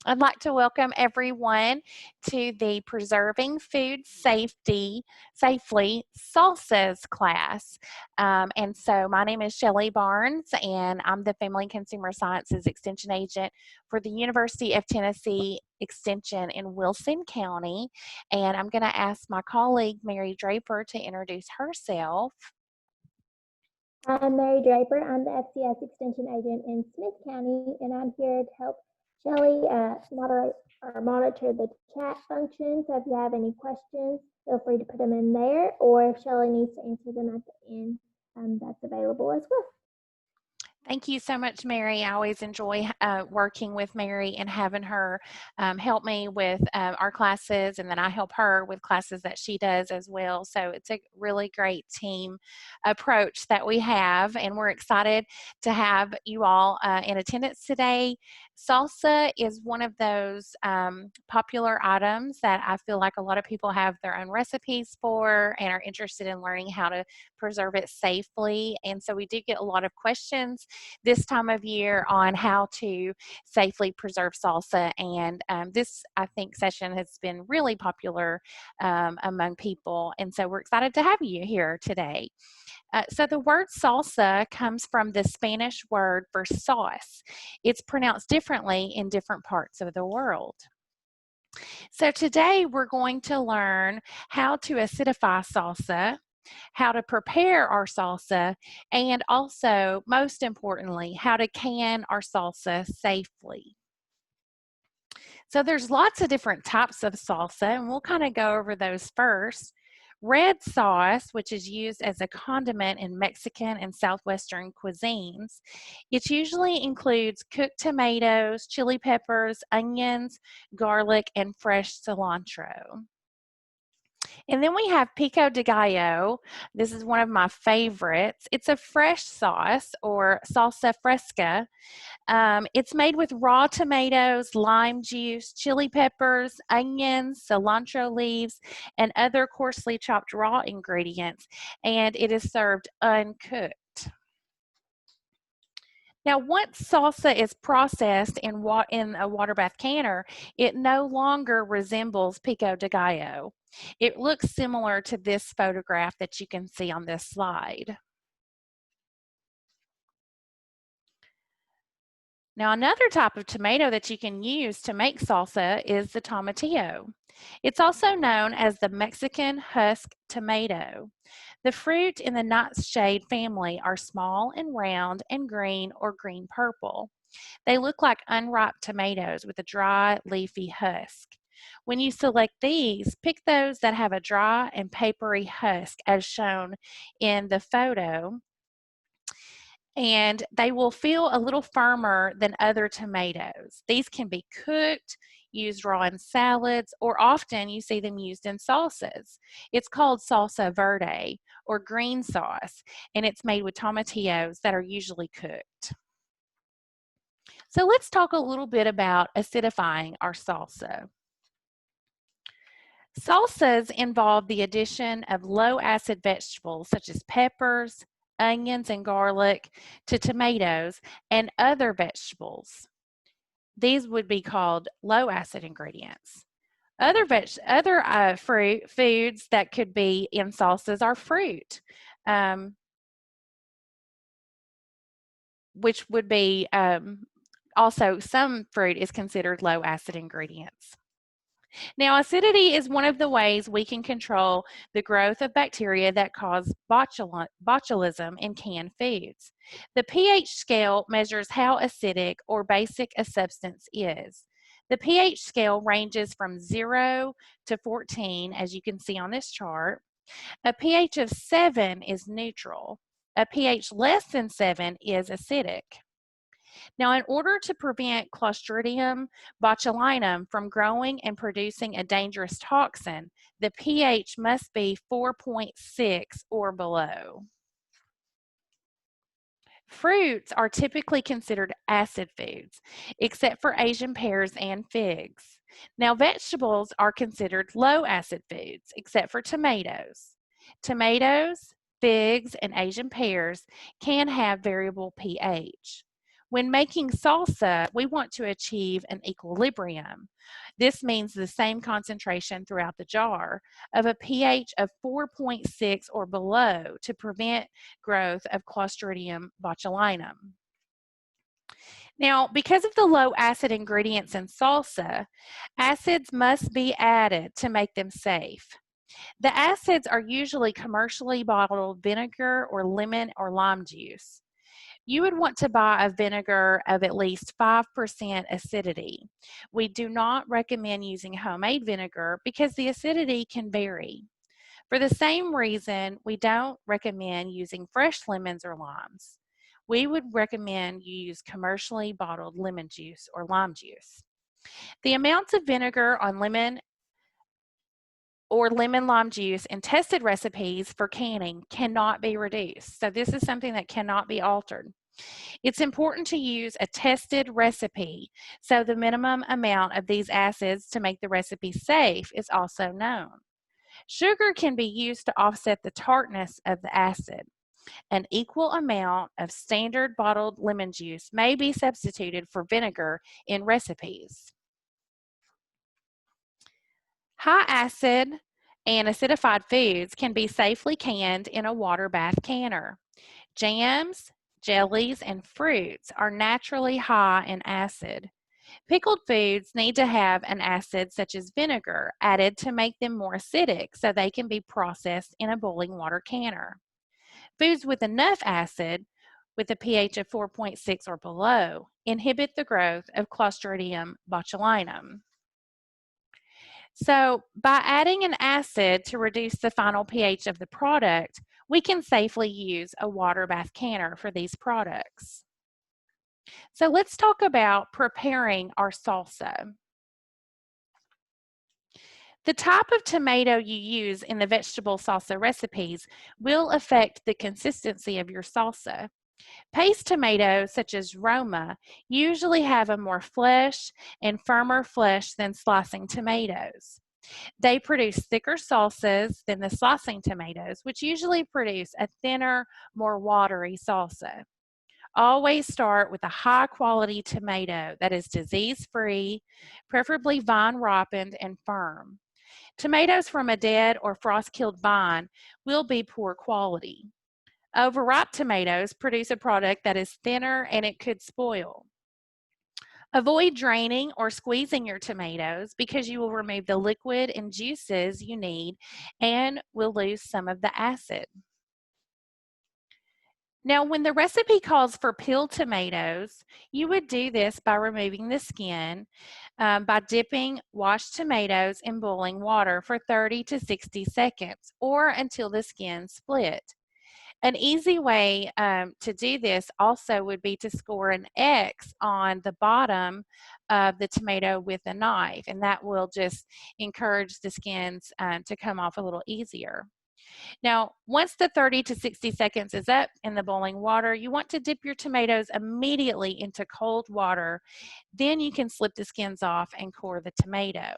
I'd like to welcome everyone to the Preserving Food Safely Salsas class. And so my name is Shelly Barnes, and I'm the Family and Consumer Sciences Extension Agent for the University of Tennessee Extension in Wilson County. And I'm going to ask my colleague, Mary Draper, to introduce herself. I'm Mary Draper. I'm the FCS Extension Agent in Smith County, and I'm here to help Shelly moderate or monitor the chat function. So if you have any questions, feel free to put them in there, or if Shelly needs to answer them at the end, that's available as well. Thank you so much, Mary. I always enjoy working with Mary and having her help me with our classes, and then I help her with classes that she does as well. So it's a really great team approach that we have, and we're excited to have you all in attendance today. Salsa is one of those popular items that I feel like a lot of people have their own recipes for and are interested in learning how to preserve it safely. And so we do get a lot of questions this time of year on how to safely preserve salsa. And this, I think, session has been really popular among people. And so we're excited to have you here today. So the word salsa comes from the Spanish word for sauce. It's pronounced differently in different parts of the world. So today we're going to learn how to acidify salsa, how to prepare our salsa, and also, most importantly, how to can our salsa safely. So there's lots of different types of salsa, and we'll kind of go over those first. Red sauce, which is used as a condiment in Mexican and Southwestern cuisines, it usually includes cooked tomatoes, chili peppers, onions, garlic, and fresh cilantro. And then we have pico de gallo. This is one of my favorites. It's a fresh sauce or salsa fresca. It's made with raw tomatoes, lime juice, chili peppers, onions, cilantro leaves, and other coarsely chopped raw ingredients, and it is served uncooked. Now, once salsa is processed in a water bath canner, it no longer resembles pico de gallo. It looks similar to this photograph that you can see on this slide. Now, another type of tomato that you can use to make salsa is the tomatillo. It's also known as the Mexican husk tomato. The fruit in the nightshade family are small and round and green or green purple. They look like unripe tomatoes with a dry, leafy husk. When you select these, pick those that have a dry and papery husk as shown in the photo, and they will feel a little firmer than other tomatoes. These can be cooked, used raw in salads, or often you see them used in salsas. It's called salsa verde or green sauce, and it's made with tomatillos that are usually cooked. So let's talk a little bit about acidifying our salsa. Salsas involve the addition of low acid vegetables such as peppers, onions, and garlic to tomatoes and other vegetables. These would be called low acid ingredients. Other foods that could be in salsas are fruit, which would be also some fruit is considered low acid ingredients. Now, acidity is one of the ways we can control the growth of bacteria that cause botulism in canned foods. The pH scale measures how acidic or basic a substance is. The pH scale ranges from 0 to 14, as you can see on this chart. A pH of 7 is neutral. A pH less than 7 is acidic. Now, in order to prevent Clostridium botulinum from growing and producing a dangerous toxin, the pH must be 4.6 or below. Fruits are typically considered acid foods, except for Asian pears and figs. Now, vegetables are considered low acid foods, except for tomatoes. Tomatoes, figs, and Asian pears can have variable pH. When making salsa, we want to achieve an equilibrium. This means the same concentration throughout the jar of a pH of 4.6 or below to prevent growth of Clostridium botulinum. Now, because of the low acid ingredients in salsa, acids must be added to make them safe. The acids are usually commercially bottled vinegar or lemon or lime juice. You would want to buy a vinegar of at least 5% acidity. We do not recommend using homemade vinegar because the acidity can vary. For the same reason, we don't recommend using fresh lemons or limes. We would recommend you use commercially bottled lemon juice or lime juice. The amounts of vinegar on lemon or lemon lime juice in tested recipes for canning cannot be reduced. So this is something that cannot be altered. It's important to use a tested recipe, so the minimum amount of these acids to make the recipe safe is also known. Sugar can be used to offset the tartness of the acid. An equal amount of standard bottled lemon juice may be substituted for vinegar in recipes. High acid and acidified foods can be safely canned in a water bath canner. Jams, jellies, and fruits are naturally high in acid. Pickled foods need to have an acid such as vinegar added to make them more acidic so they can be processed in a boiling water canner. Foods with enough acid, with a pH of 4.6 or below, inhibit the growth of Clostridium botulinum. So, by adding an acid to reduce the final pH of the product, we can safely use a water bath canner for these products. So, let's talk about preparing our salsa. The type of tomato you use in the vegetable salsa recipes will affect the consistency of your salsa. Paste tomatoes, such as Roma, usually have a more flesh and firmer flesh than slicing tomatoes. They produce thicker salsas than the slicing tomatoes, which usually produce a thinner, more watery salsa. Always start with a high quality tomato that is disease free, preferably vine ripened and firm. Tomatoes from a dead or frost killed vine will be poor quality. Overripe tomatoes produce a product that is thinner and it could spoil. Avoid draining or squeezing your tomatoes because you will remove the liquid and juices you need and will lose some of the acid. Now, when the recipe calls for peeled tomatoes, you would do this by removing the skin by dipping washed tomatoes in boiling water for 30 to 60 seconds or until the skin split. An easy way to do this also would be to score an X on the bottom of the tomato with a knife, and that will just encourage the skins to come off a little easier. Now, once the 30 to 60 seconds is up in the boiling water, you want to dip your tomatoes immediately into cold water. Then you can slip the skins off and core the tomato.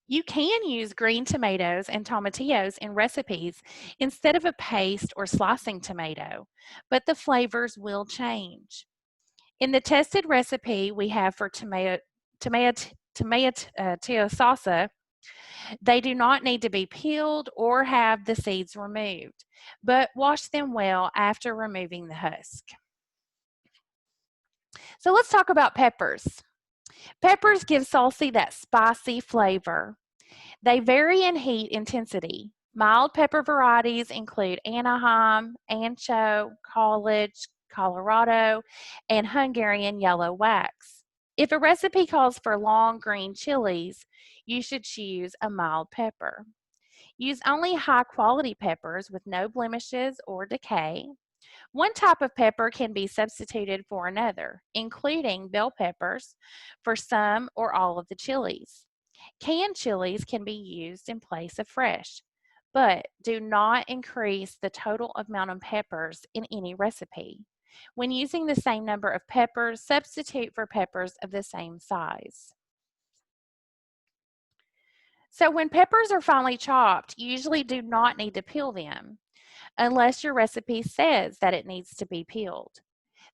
You can use green tomatoes and tomatillos in recipes instead of a paste or slicing tomato, but the flavors will change. In the tested recipe we have for tomatillo salsa, they do not need to be peeled or have the seeds removed, but wash them well after removing the husk. So let's talk about peppers. Peppers give salsa that spicy flavor. They vary in heat intensity. Mild pepper varieties include Anaheim, Ancho, College, Colorado, and Hungarian yellow wax. If a recipe calls for long green chilies, you should choose a mild pepper. Use only high quality peppers with no blemishes or decay. One type of pepper can be substituted for another, including bell peppers for some or all of the chilies. Canned chilies can be used in place of fresh, but do not increase the total amount of peppers in any recipe. When using the same number of peppers, substitute for peppers of the same size. So when peppers are finely chopped, you usually do not need to peel them, unless your recipe says that it needs to be peeled.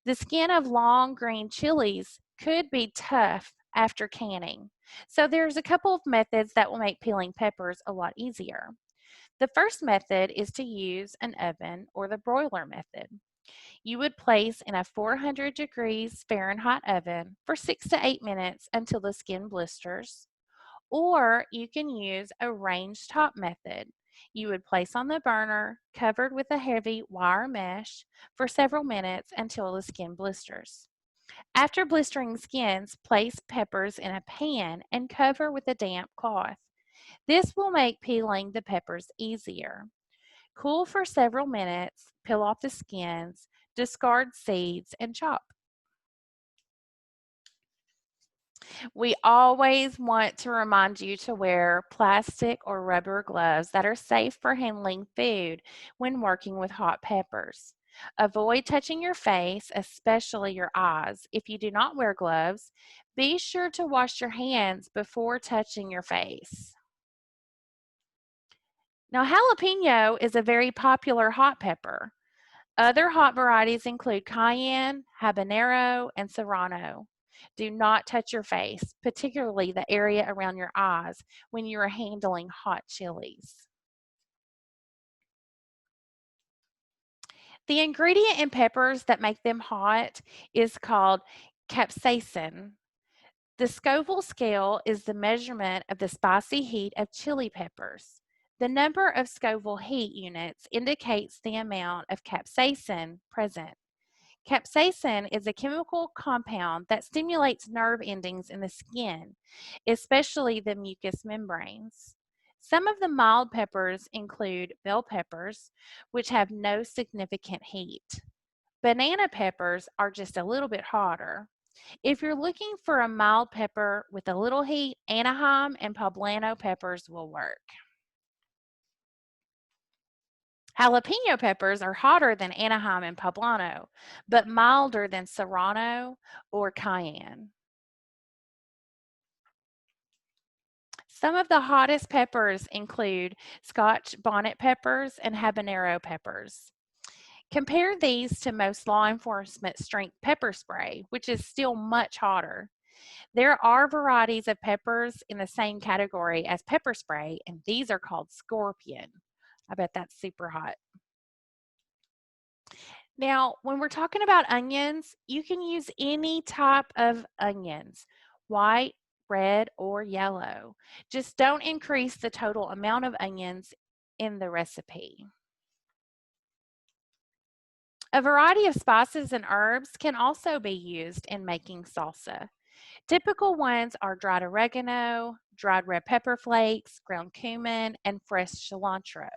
The skin of long green chilies could be tough after canning. So there's a couple of methods that will make peeling peppers a lot easier. The first method is to use an oven or the broiler method. You would place in a 400 degrees Fahrenheit oven for 6 to 8 minutes until the skin blisters. Or you can use a range top method. You would place on the burner, covered with a heavy wire mesh, for several minutes until the skin blisters. After blistering skins, place peppers in a pan and cover with a damp cloth. This will make peeling the peppers easier. Cool for several minutes, peel off the skins, discard seeds, and chop. We always want to remind you to wear plastic or rubber gloves that are safe for handling food when working with hot peppers. Avoid touching your face, especially your eyes. If you do not wear gloves, be sure to wash your hands before touching your face. Now, jalapeno is a very popular hot pepper. Other hot varieties include cayenne, habanero, and serrano. Do not touch your face, particularly the area around your eyes, when you are handling hot chilies. The ingredient in peppers that make them hot is called capsaicin. The Scoville scale is the measurement of the spicy heat of chili peppers. The number of Scoville heat units indicates the amount of capsaicin present. Capsaicin is a chemical compound that stimulates nerve endings in the skin, especially the mucous membranes. Some of the mild peppers include bell peppers, which have no significant heat. Banana peppers are just a little bit hotter. If you're looking for a mild pepper with a little heat, Anaheim and poblano peppers will work. Jalapeno peppers are hotter than Anaheim and poblano, but milder than serrano or cayenne. Some of the hottest peppers include Scotch bonnet peppers and habanero peppers. Compare these to most law enforcement strength pepper spray, which is still much hotter. There are varieties of peppers in the same category as pepper spray, and these are called scorpion. I bet that's super hot. Now, when we're talking about onions, you can use any type of onions, white, red, or yellow. Just don't increase the total amount of onions in the recipe. A variety of spices and herbs can also be used in making salsa. Typical ones are dried oregano, dried red pepper flakes, ground cumin, and fresh cilantro.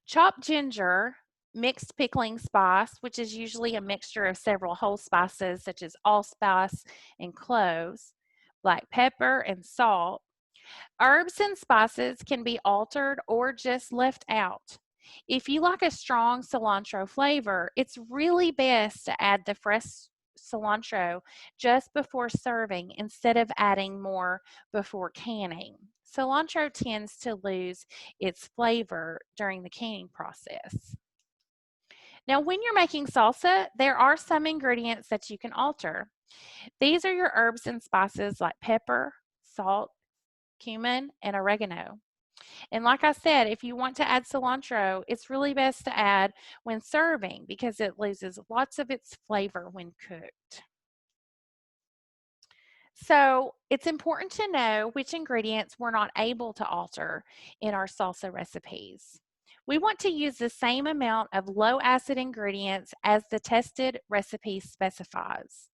Chopped ginger, mixed pickling spice, which is usually a mixture of several whole spices such as allspice and cloves, black pepper, and salt. Herbs and spices can be altered or just left out. If you like a strong cilantro flavor, it's really best to add the fresh cilantro just before serving instead of adding more before canning. Cilantro tends to lose its flavor during the canning process. Now, when you're making salsa, there are some ingredients that you can alter. These are your herbs and spices like pepper, salt, cumin, and oregano. And like I said, if you want to add cilantro, it's really best to add when serving because it loses lots of its flavor when cooked. So it's important to know which ingredients we're not able to alter in our salsa recipes. We want to use the same amount of low acid ingredients as the tested recipe specifies.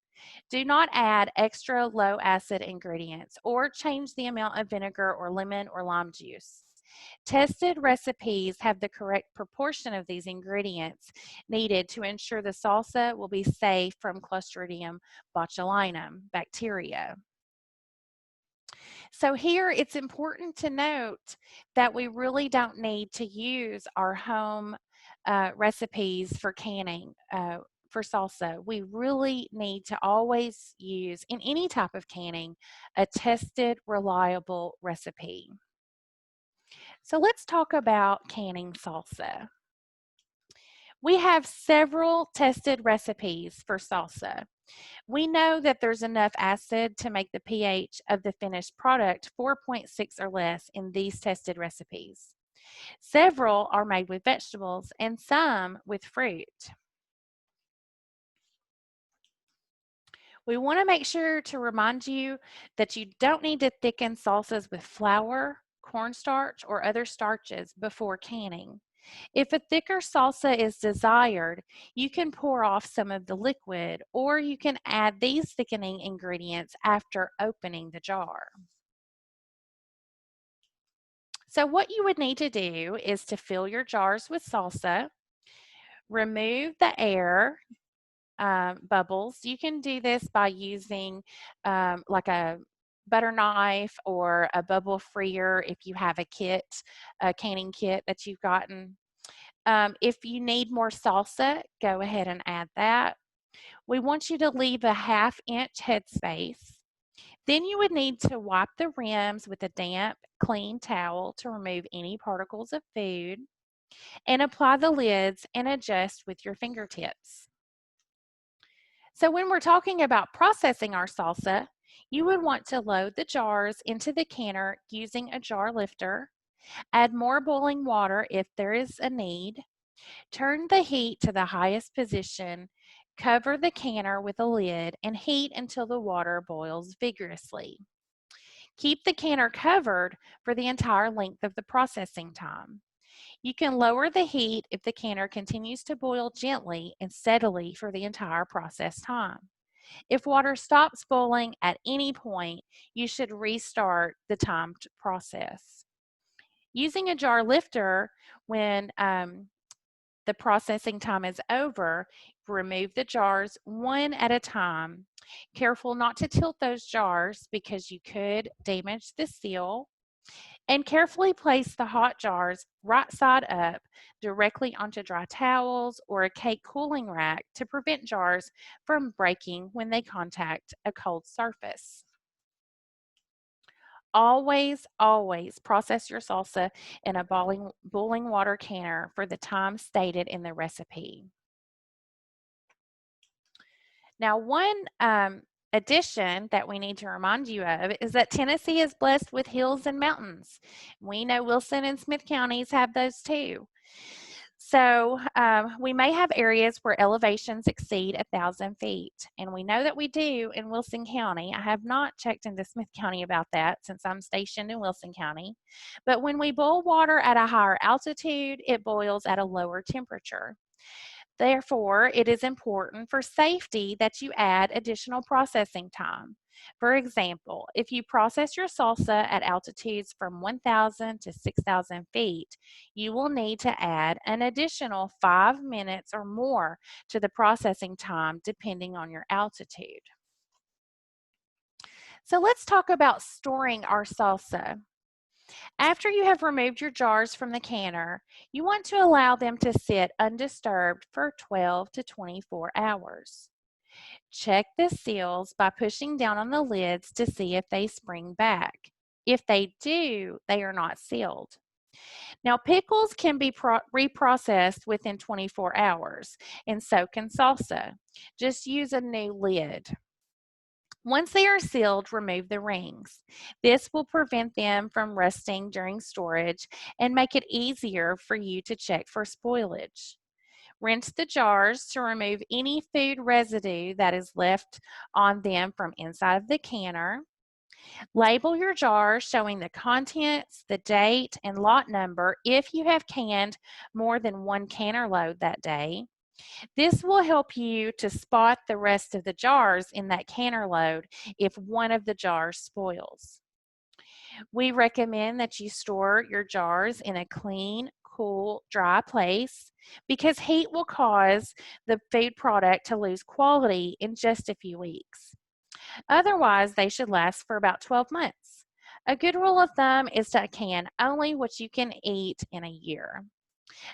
Do not add extra low acid ingredients or change the amount of vinegar or lemon or lime juice. Tested recipes have the correct proportion of these ingredients needed to ensure the salsa will be safe from Clostridium botulinum bacteria. So here it's important to note that we really don't need to use our home recipes for canning for salsa. We really need to always use, in any type of canning, a tested, reliable recipe. So let's talk about canning salsa. We have several tested recipes for salsa. We know that there's enough acid to make the pH of the finished product 4.6 or less in these tested recipes. Several are made with vegetables and some with fruit. We want to make sure to remind you that you don't need to thicken salsas with flour, cornstarch, or other starches before canning. If a thicker salsa is desired, you can pour off some of the liquid, or you can add these thickening ingredients after opening the jar. So what you would need to do is to fill your jars with salsa, remove the air bubbles. You can do this by using like a butter knife or a bubble freer if you have a kit, a canning kit that you've gotten. If you need more salsa, go ahead and add that. We want you to leave a 1/2-inch headspace. Then you would need to wipe the rims with a damp, clean towel to remove any particles of food, and apply the lids and adjust with your fingertips. So when we're talking about processing our salsa, you would want to load the jars into the canner using a jar lifter, add more boiling water if there is a need, turn the heat to the highest position, cover the canner with a lid, and heat until the water boils vigorously. Keep the canner covered for the entire length of the processing time. You can lower the heat if the canner continues to boil gently and steadily for the entire process time. If water stops boiling at any point, you should restart the timed process. Using a jar lifter when the processing time is over, remove the jars one at a time. Careful not to tilt those jars because you could damage the seal. And carefully place the hot jars right side up directly onto dry towels or a cake cooling rack to prevent jars from breaking when they contact a cold surface. Always, always process your salsa in a boiling water canner for the time stated in the recipe. Now, one addition that we need to remind you of is that Tennessee is blessed with hills and mountains. We know Wilson and Smith counties have those too. So we may have areas where elevations exceed 1,000 feet, and we know that we do in Wilson County. I have not checked into Smith County about that since I'm stationed in Wilson County. But when we boil water at a higher altitude, it boils at a lower temperature. Therefore, it is important for safety that you add additional processing time. For example, if you process your salsa at altitudes from 1,000 to 6,000 feet, you will need to add an additional 5 minutes or more to the processing time depending on your altitude. So let's talk about storing our salsa. After you have removed your jars from the canner, you want to allow them to sit undisturbed for 12 to 24 hours. Check the seals by pushing down on the lids to see if they spring back. If they do, they are not sealed. Now, pickles can be reprocessed within 24 hours, and so can salsa. Just use a new lid. Once they are sealed, remove the rings. This will prevent them from rusting during storage and make it easier for you to check for spoilage. Rinse the jars to remove any food residue that is left on them from inside of the canner. Label your jars showing the contents, the date, and lot number if you have canned more than one canner load that day. This will help you to spot the rest of the jars in that canner load if one of the jars spoils. We recommend that you store your jars in a clean, cool, dry place because heat will cause the food product to lose quality in just a few weeks. Otherwise, they should last for about 12 months. A good rule of thumb is to can only what you can eat in a year.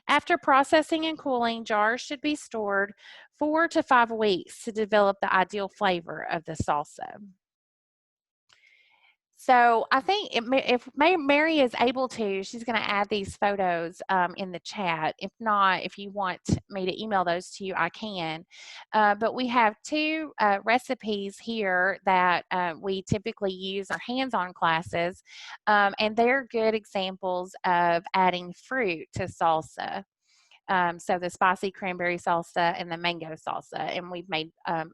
After processing and cooling, jars should be stored 4 to 5 weeks to develop the ideal flavor of the salsa. So I think if Mary is able to, she's going to add these photos in the chat. If not, if you want me to email those to you, I can. But we have two recipes here that we typically use our hands-on classes, and they're good examples of adding fruit to salsa. So the spicy cranberry salsa and the mango salsa, and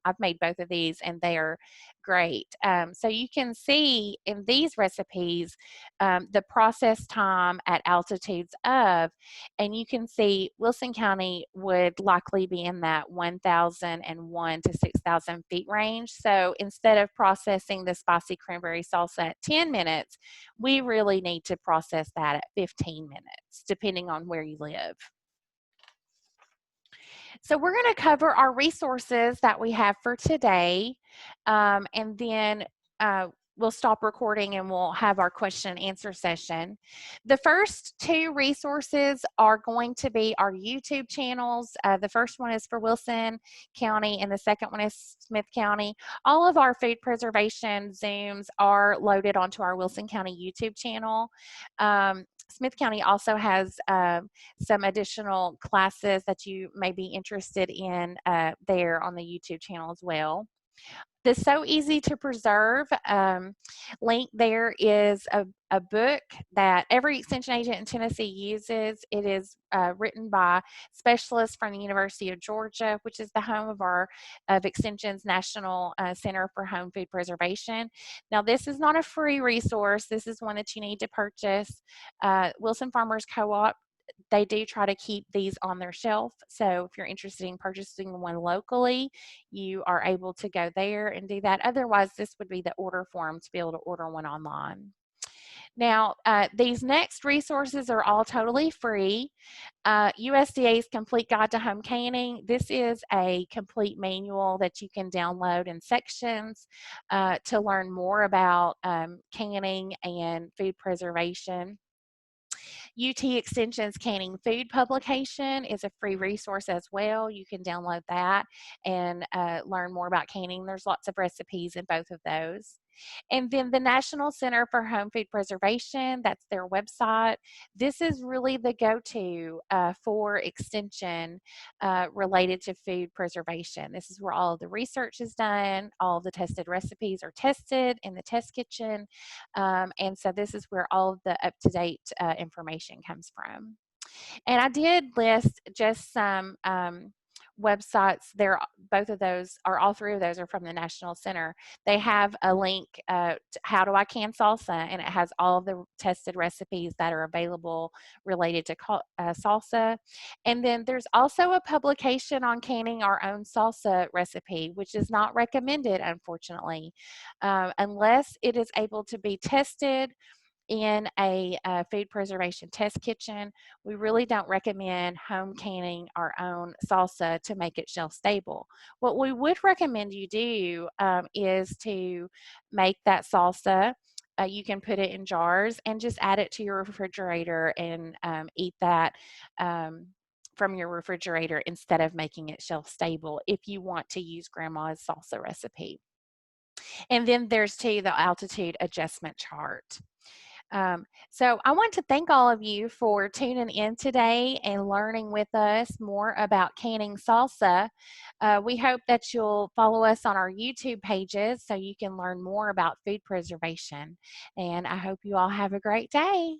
I've made both of these, and they are great. So you can see in these recipes the process time at altitudes of, and you can see Wilson County would likely be in that 1,001 to 6,000 feet range. So instead of processing the spicy cranberry salsa at 10 minutes, we really need to process that at 15 minutes, depending on where you live. So we're going to cover our resources that we have for today, and then we'll stop recording and we'll have our question and answer session. The first two resources are going to be our YouTube channels. The first one is for Wilson County and the second one is Smith County. All of our food preservation Zooms are loaded onto our Wilson County YouTube channel. Smith County also has some additional classes that you may be interested in there on the YouTube channel as well. The So Easy to Preserve link there is a book that every extension agent in Tennessee uses. It is written by specialists from the University of Georgia, which is the home of Extension's National Center for Home Food Preservation. Now, this is not a free resource. This is one that you need to purchase. Wilson Farmers Co-op, they do try to keep these on their shelf. So if you're interested in purchasing one locally, you are able to go there and do that. Otherwise, this would be the order form to be able to order one online. Now, these next resources are all totally free. USDA's Complete Guide to Home Canning. This is a complete manual that you can download in sections to learn more about canning and food preservation. UT Extension's Canning Food publication is a free resource as well. You can download that and learn more about canning. There's lots of recipes in both of those. And then the National Center for Home Food Preservation, that's their website. This is really the go-to for extension related to food preservation. This is where all of the research is done, all of the tested recipes are tested in the test kitchen, and so this is where all of the up-to-date information comes from. And I did list just some websites there. Both of those, or all three of those, are from the National Center. They have a link to How Do I Can Salsa, and it has all of the tested recipes that are available related to salsa. And then there's also a publication on canning our own salsa recipe, which is not recommended, unfortunately, unless it is able to be tested in a food preservation test kitchen. We really don't recommend home canning our own salsa to make it shelf stable. What we would recommend you do is to make that salsa. You can put it in jars and just add it to your refrigerator and eat that from your refrigerator instead of making it shelf stable if you want to use grandma's salsa recipe. And then there's too the altitude adjustment chart. So I want to thank all of you for tuning in today and learning with us more about canning salsa. We hope that you'll follow us on our YouTube pages so you can learn more about food preservation. And I hope you all have a great day.